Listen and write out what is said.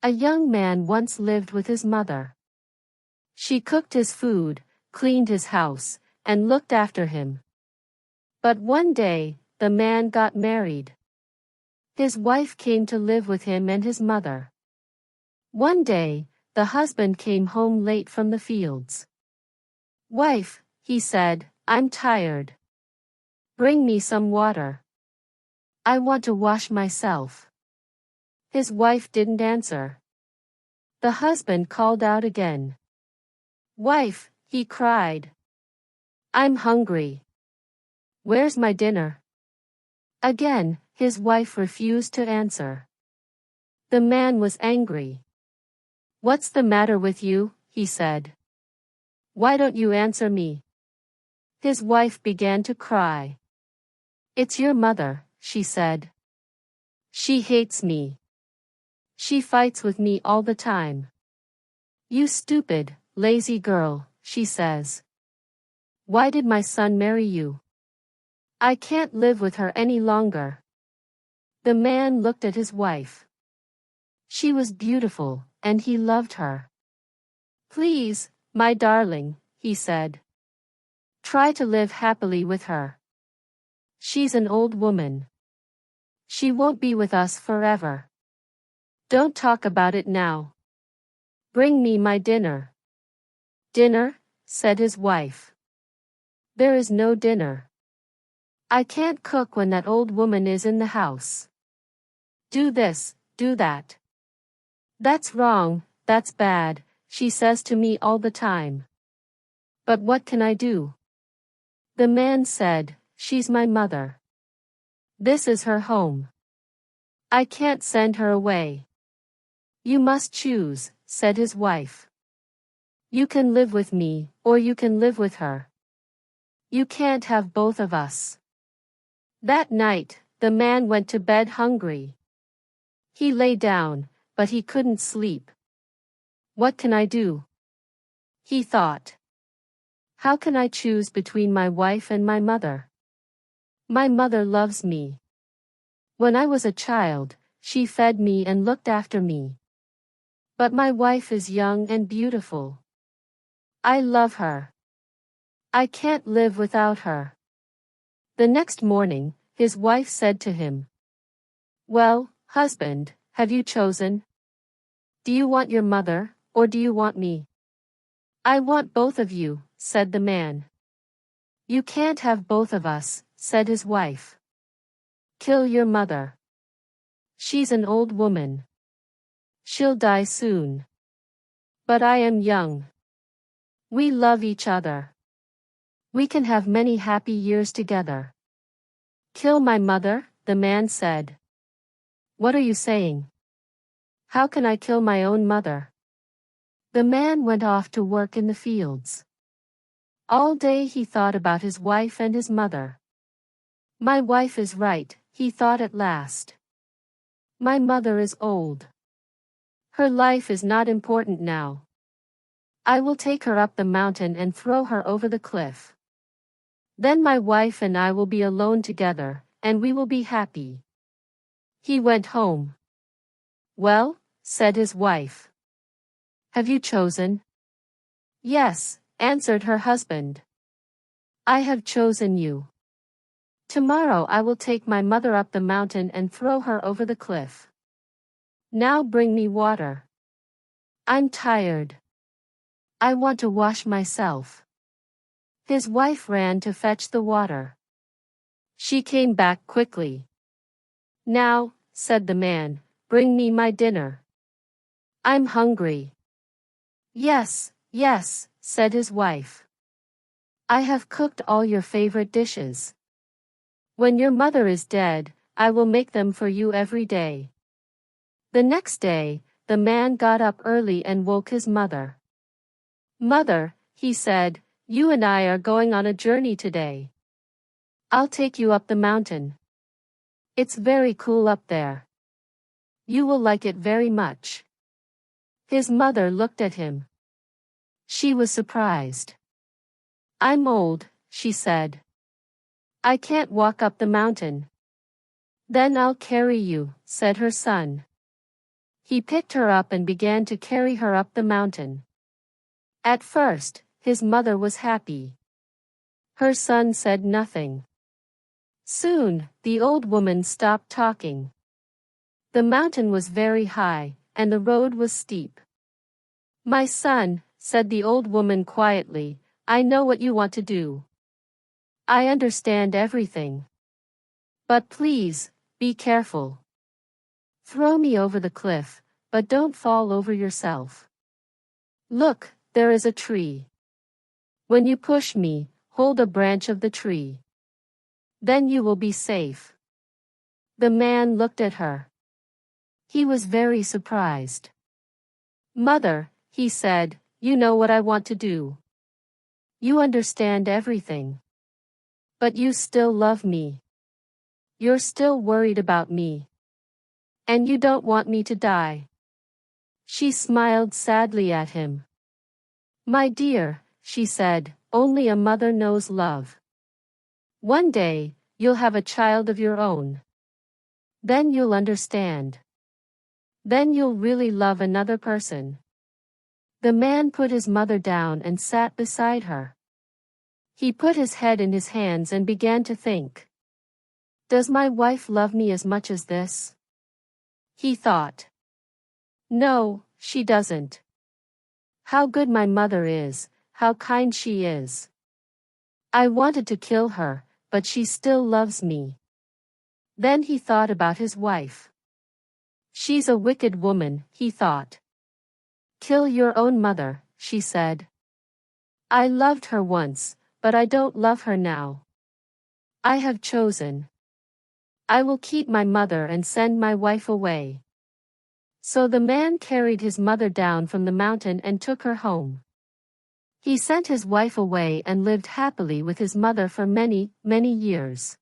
A young man once lived with his mother. She cooked his food, cleaned his house, and looked after him. But one day, the man got married. His wife came to live with him and his mother. One day, the husband came home late from the fields. "Wife," he said, "I'm tired. Bring me some water. I want to wash myself." His wife didn't answer. The husband called out again. "Wife," he cried. "I'm hungry. Where's my dinner?" Again, his wife refused to answer. The man was angry. "What's the matter with you?" he said. "Why don't you answer me?" His wife began to cry. "It's your mother," she said. "She hates me. She fights with me all the time. You stupid, lazy girl," she says. "Why did my son marry you? I can't live with her any longer." The man looked at his wife. She was beautiful, and he loved her. "Please, my darling," he said. "Try to live happily with her. She's an old woman. She won't be with us forever. Don't talk about it now. Bring me my dinner." "Dinner?" said his wife. "There is no dinner. I can't cook when that old woman is in the house. Do this, do that. That's wrong, that's bad, she says to me all the time. But what can I do?" The man said, "She's my mother. This is her home. I can't send her away." "You must choose," said his wife. "You can live with me, or you can live with her. You can't have both of us." That night, the man went to bed hungry. He lay down, but he couldn't sleep. "What can I do?" he thought. "How can I choose between my wife and my mother? My mother loves me. When I was a child, she fed me and looked after me. But my wife is young and beautiful. I love her. I can't live without her." The next morning, his wife said to him, "Well, husband, have you chosen? Do you want your mother, or do you want me?" "I want both of you," said the man. "You can't have both of us," said his wife. "Kill your mother. She's an old woman. She'll die soon. But I am young. We love each other. We can have many happy years together." "Kill my mother," the man said. "What are you saying? How can I kill my own mother?" The man went off to work in the fields. All day he thought about his wife and his mother. "My wife is right," he thought at last. "My mother is old. Her life is not important now. I will take her up the mountain and throw her over the cliff. Then my wife and I will be alone together, and we will be happy." He went home. "Well," said his wife. "Have you chosen?" "Yes," answered her husband. "I have chosen you. Tomorrow I will take my mother up the mountain and throw her over the cliff. Now bring me water. I'm tired. I want to wash myself." His wife ran to fetch the water. She came back quickly. "Now," said the man, "bring me my dinner. I'm hungry." "Yes, yes," said his wife. "I have cooked all your favorite dishes. When your mother is dead, I will make them for you every day." The next day, the man got up early and woke his mother. "Mother," he said, "you and I are going on a journey today. I'll take you up the mountain. It's very cool up there. You will like it very much." His mother looked at him. She was surprised. "I'm old," she said. "I can't walk up the mountain." "Then I'll carry you," said her son. He picked her up and began to carry her up the mountain. At first, his mother was happy. Her son said nothing. Soon, the old woman stopped talking. The mountain was very high, and the road was steep. "My son," said the old woman quietly, "I know what you want to do. I understand everything. But please, be careful. Throw me over the cliff, but don't fall over yourself. Look, there is a tree. When you push me, hold a branch of the tree. Then you will be safe." The man looked at her. He was very surprised. "Mother," he said, "you know what I want to do. You understand everything. But you still love me. You're still worried about me. And you don't want me to die." She smiled sadly at him. "My dear," she said, "only a mother knows love. One day, you'll have a child of your own. Then you'll understand. Then you'll really love another person." The man put his mother down and sat beside her. He put his head in his hands and began to think. "Does my wife love me as much as this?" He thought. "No, she doesn't. How good my mother is, how kind she is. I wanted to kill her, but she still loves me." Then he thought about his wife. "She's a wicked woman," he thought. "Kill your own mother," she said. "I loved her once, but I don't love her now. I have chosen. I will keep my mother and send my wife away." So the man carried his mother down from the mountain and took her home. He sent his wife away and lived happily with his mother for many, many years.